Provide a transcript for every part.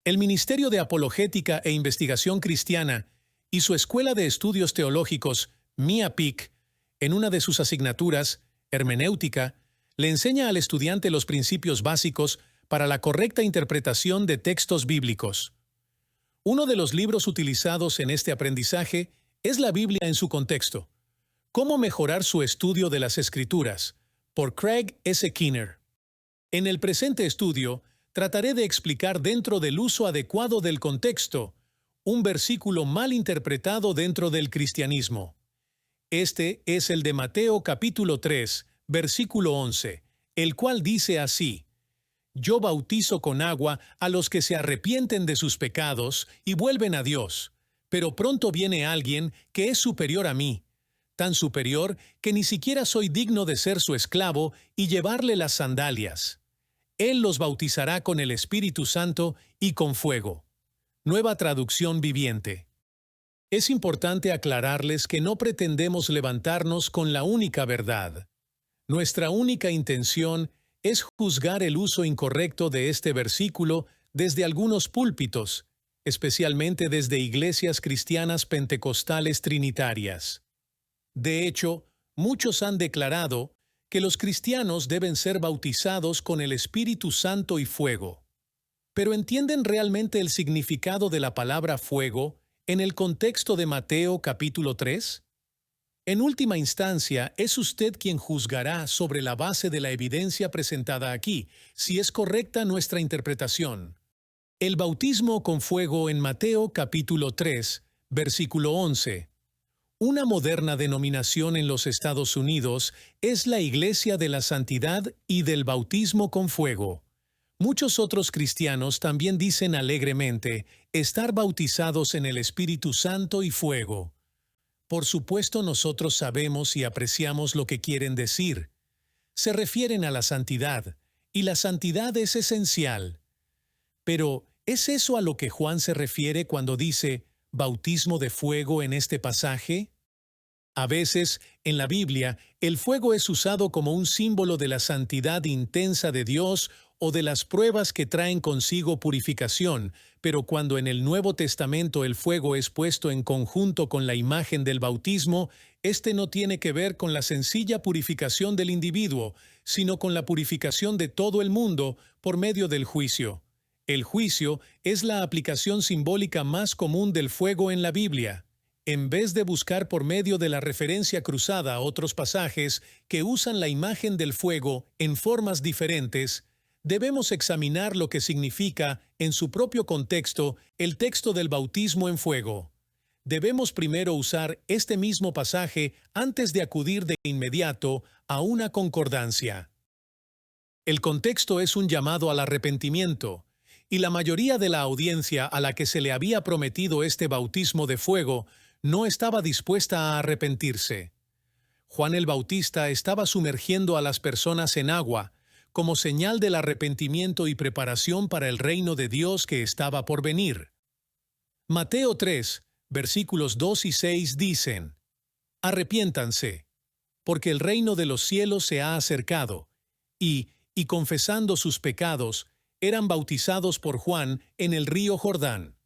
El Ministerio de Apologética e Investigación Cristiana y su Escuela de Estudios Teológicos, MIAPIC, en una de sus asignaturas, Hermenéutica, le enseña al estudiante los principios básicos para la correcta interpretación de textos bíblicos. Uno de los libros utilizados en este aprendizaje es la Biblia en su contexto. ¿Cómo mejorar su estudio de las Escrituras? Por Craig S. Keener. En el presente estudio, trataré de explicar dentro del uso adecuado del contexto un versículo mal interpretado dentro del cristianismo. Este es el de Mateo capítulo 3, versículo 11, el cual dice así: Yo bautizo con agua a los que se arrepienten de sus pecados y vuelven a Dios, pero pronto viene alguien que es superior a mí, tan superior que ni siquiera soy digno de ser su esclavo y llevarle las sandalias. Él los bautizará con el Espíritu Santo y con fuego. Nueva traducción viviente. Es importante aclararles que no pretendemos levantarnos con la única verdad. Nuestra única intención es juzgar el uso incorrecto de este versículo desde algunos púlpitos, especialmente desde iglesias cristianas pentecostales trinitarias. De hecho, muchos han declarado que los cristianos deben ser bautizados con el Espíritu Santo y fuego. ¿Pero entienden realmente el significado de la palabra fuego en el contexto de Mateo capítulo 3? En última instancia, es usted quien juzgará sobre la base de la evidencia presentada aquí, si es correcta nuestra interpretación. El bautismo con fuego en Mateo capítulo 3, versículo 11. Una moderna denominación en los Estados Unidos es la Iglesia de la Santidad y del Bautismo con Fuego. Muchos otros cristianos también dicen alegremente estar bautizados en el Espíritu Santo y fuego. Por supuesto, nosotros sabemos y apreciamos lo que quieren decir. Se refieren a la santidad, y la santidad es esencial. Pero, ¿es eso a lo que Juan se refiere cuando dice bautismo de fuego en este pasaje? A veces, en la Biblia, el fuego es usado como un símbolo de la santidad intensa de Dios o de las pruebas que traen consigo purificación, pero cuando en el Nuevo Testamento el fuego es puesto en conjunto con la imagen del bautismo, este no tiene que ver con la sencilla purificación del individuo, sino con la purificación de todo el mundo por medio del juicio. El juicio es la aplicación simbólica más común del fuego en la Biblia. En vez de buscar por medio de la referencia cruzada a otros pasajes que usan la imagen del fuego en formas diferentes, debemos examinar lo que significa, en su propio contexto, el texto del bautismo en fuego. Debemos primero usar este mismo pasaje antes de acudir de inmediato a una concordancia. El contexto es un llamado al arrepentimiento, y la mayoría de la audiencia a la que se le había prometido este bautismo de fuego no estaba dispuesta a arrepentirse. Juan el Bautista estaba sumergiendo a las personas en agua, como señal del arrepentimiento y preparación para el reino de Dios que estaba por venir. Mateo 3, versículos 2 y 6 dicen: Arrepiéntanse, porque el reino de los cielos se ha acercado, y confesando sus pecados, eran bautizados por Juan en el río Jordán.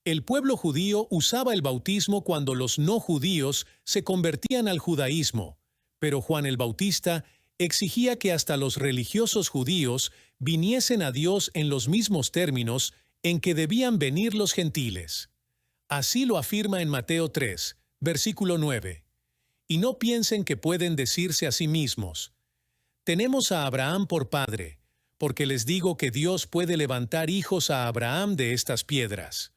El pueblo judío usaba el bautismo cuando los no judíos se convertían al judaísmo, pero Juan el Bautista exigía que hasta los religiosos judíos viniesen a Dios en los mismos términos en que debían venir los gentiles. Así lo afirma en Mateo 3, versículo 9. Y no piensen que pueden decirse a sí mismos: tenemos a Abraham por padre, porque les digo que Dios puede levantar hijos a Abraham de estas piedras.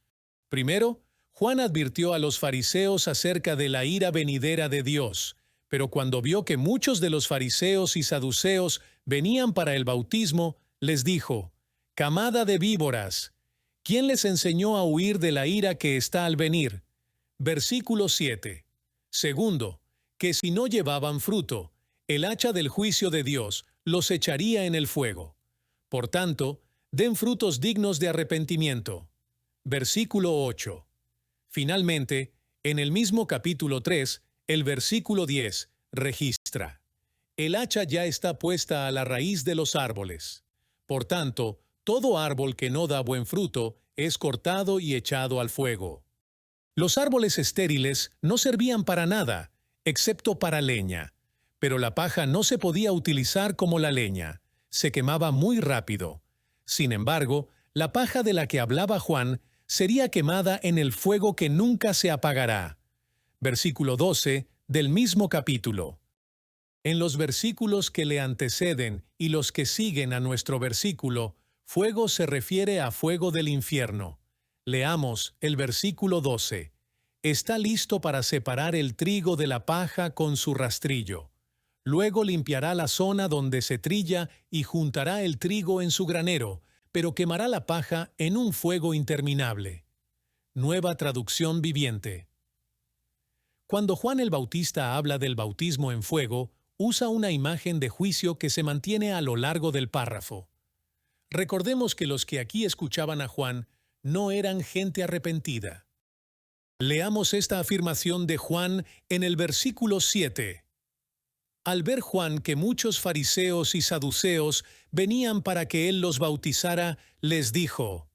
Primero, Juan advirtió a los fariseos acerca de la ira venidera de Dios, pero cuando vio que muchos de los fariseos y saduceos venían para el bautismo, les dijo: camada de víboras, ¿quién les enseñó a huir de la ira que está al venir? Versículo 7. Segundo, que si no llevaban fruto, el hacha del juicio de Dios los echaría en el fuego. Por tanto, den frutos dignos de arrepentimiento. Versículo 8. Finalmente, en el mismo capítulo 3, el versículo 10, registra: el hacha ya está puesta a la raíz de los árboles. Por tanto, todo árbol que no da buen fruto es cortado y echado al fuego. Los árboles estériles no servían para nada, excepto para leña, pero la paja no se podía utilizar como la leña, se quemaba muy rápido. Sin embargo, la paja de la que hablaba Juan sería quemada en el fuego que nunca se apagará. Versículo 12 del mismo capítulo. En los versículos que le anteceden y los que siguen a nuestro versículo, fuego se refiere a fuego del infierno. Leamos el versículo 12. Está listo para separar el trigo de la paja con su rastrillo. Luego limpiará la zona donde se trilla y juntará el trigo en su granero, pero quemará la paja en un fuego interminable. Nueva traducción viviente. Cuando Juan el Bautista habla del bautismo en fuego, usa una imagen de juicio que se mantiene a lo largo del párrafo. Recordemos que los que aquí escuchaban a Juan no eran gente arrepentida. Leamos esta afirmación de Juan en el versículo 7. Al ver Juan que muchos fariseos y saduceos venían para que él los bautizara, les dijo: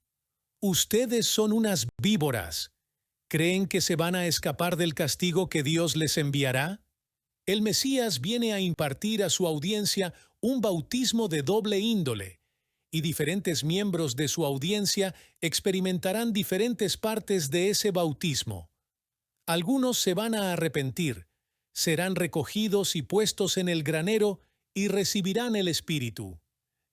«Ustedes son unas víboras. ¿Creen que se van a escapar del castigo que Dios les enviará? El Mesías viene a impartir a su audiencia un bautismo de doble índole, y diferentes miembros de su audiencia experimentarán diferentes partes de ese bautismo. Algunos se van a arrepentir, serán recogidos y puestos en el granero y recibirán el Espíritu.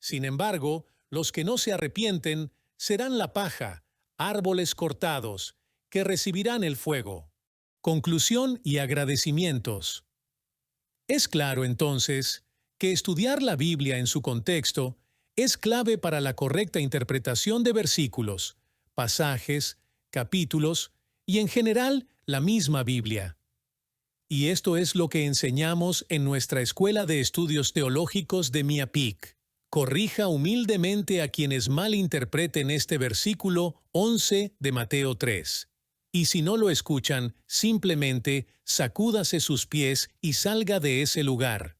Sin embargo, los que no se arrepienten serán la paja, árboles cortados, que recibirán el fuego». Conclusión y agradecimientos. Es claro, entonces, que estudiar la Biblia en su contexto es clave para la correcta interpretación de versículos, pasajes, capítulos y, en general, la misma Biblia. Y esto es lo que enseñamos en nuestra Escuela de Estudios Teológicos de MIAPIC. Corrija humildemente a quienes malinterpreten este versículo 11 de Mateo 3. Y si no lo escuchan, simplemente sacúdase sus pies y salga de ese lugar.